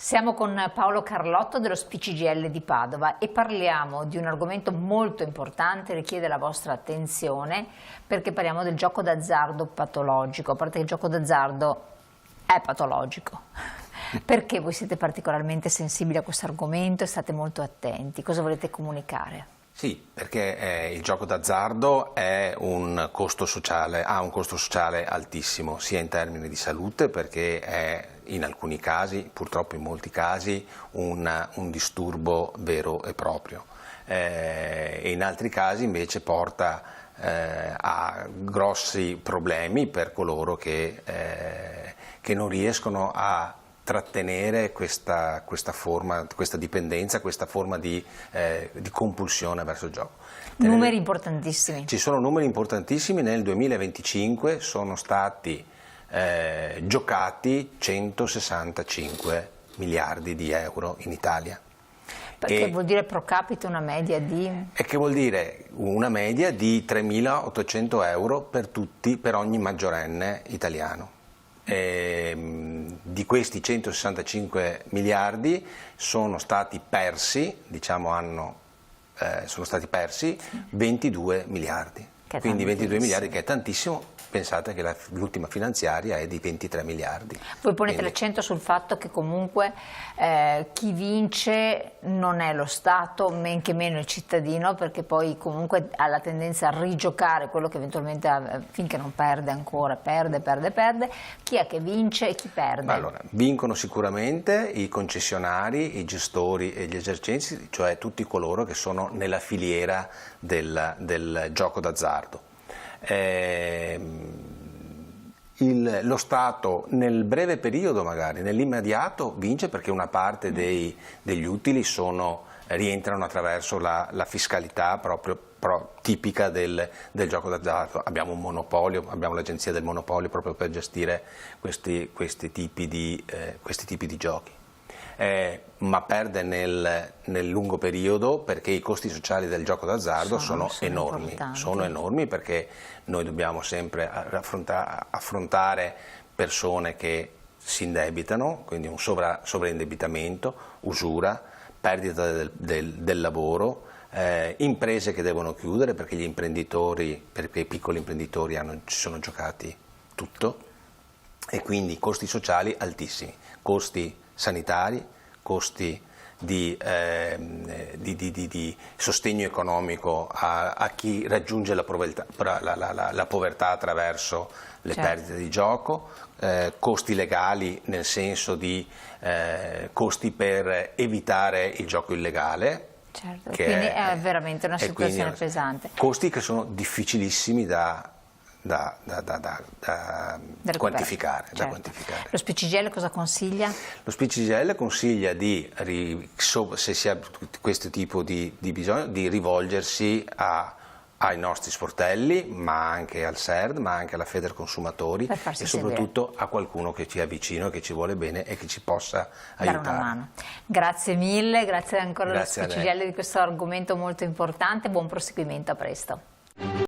Siamo con Paolo Carlotto dello SPCGL di Padova e parliamo di un argomento molto importante, richiede la vostra attenzione, perché parliamo del gioco d'azzardo patologico, a parte che il gioco d'azzardo è patologico. Perché voi siete particolarmente sensibili a questo argomento e state molto attenti? Cosa volete comunicare? Sì, perché il gioco d'azzardo ha un costo sociale altissimo, sia in termini di salute, perché è in alcuni casi, purtroppo in molti casi, un disturbo vero e proprio. E in altri casi invece porta a grossi problemi per coloro che non riescono a trattenere questa dipendenza, questa forma di compulsione verso il gioco. Numeri importantissimi. Ci sono numeri importantissimi, nel 2025 sono stati giocati 165 miliardi di euro in Italia. Perché vuol dire pro capite una media di? E che vuol dire una media di 3.800 euro per ogni maggiorenne italiano. Di questi 165 miliardi sono stati persi, sono stati persi 22 miliardi. Quindi 22 miliardi, che è tantissimo. Pensate che l'ultima finanziaria è di 23 miliardi. Voi ponete l'accento sul fatto che comunque chi vince non è lo Stato, men che meno il cittadino, perché poi comunque ha la tendenza a rigiocare quello che eventualmente, finché non perde ancora, perde. Chi è che vince e chi perde? Allora, vincono sicuramente i concessionari, i gestori e gli esercenti, cioè tutti coloro che sono nella filiera del gioco d'azzardo. Lo Stato nel breve periodo, magari nell'immediato, vince perché una parte degli utili rientrano attraverso la fiscalità proprio tipica del gioco d'azzardo. Abbiamo un monopolio, abbiamo l'agenzia del monopolio proprio per gestire questi tipi di giochi. Ma perde nel lungo periodo perché i costi sociali del gioco d'azzardo sono enormi, perché noi dobbiamo sempre affrontare persone che si indebitano, quindi un sovraindebitamento, usura, perdita del lavoro, imprese che devono chiudere perché i piccoli imprenditori ci sono giocati tutto, e quindi costi sociali altissimi, costi sanitari, costi di sostegno economico a chi raggiunge la povertà attraverso le perdite di gioco, costi legali nel senso di costi per evitare il gioco illegale. Certo, quindi è veramente una situazione pesante. Costi che sono difficilissimi da quantificare. Lo SPCGL cosa consiglia? Lo SPCGL consiglia se si ha questo tipo di bisogno, di rivolgersi ai nostri sportelli, ma anche al SERD, ma anche alla Federconsumatori e soprattutto a qualcuno che ci è vicino, che ci vuole bene e che ci possa aiutare. Dare una mano. Grazie mille, grazie ancora allo SPCGL di questo argomento molto importante, buon proseguimento, a presto.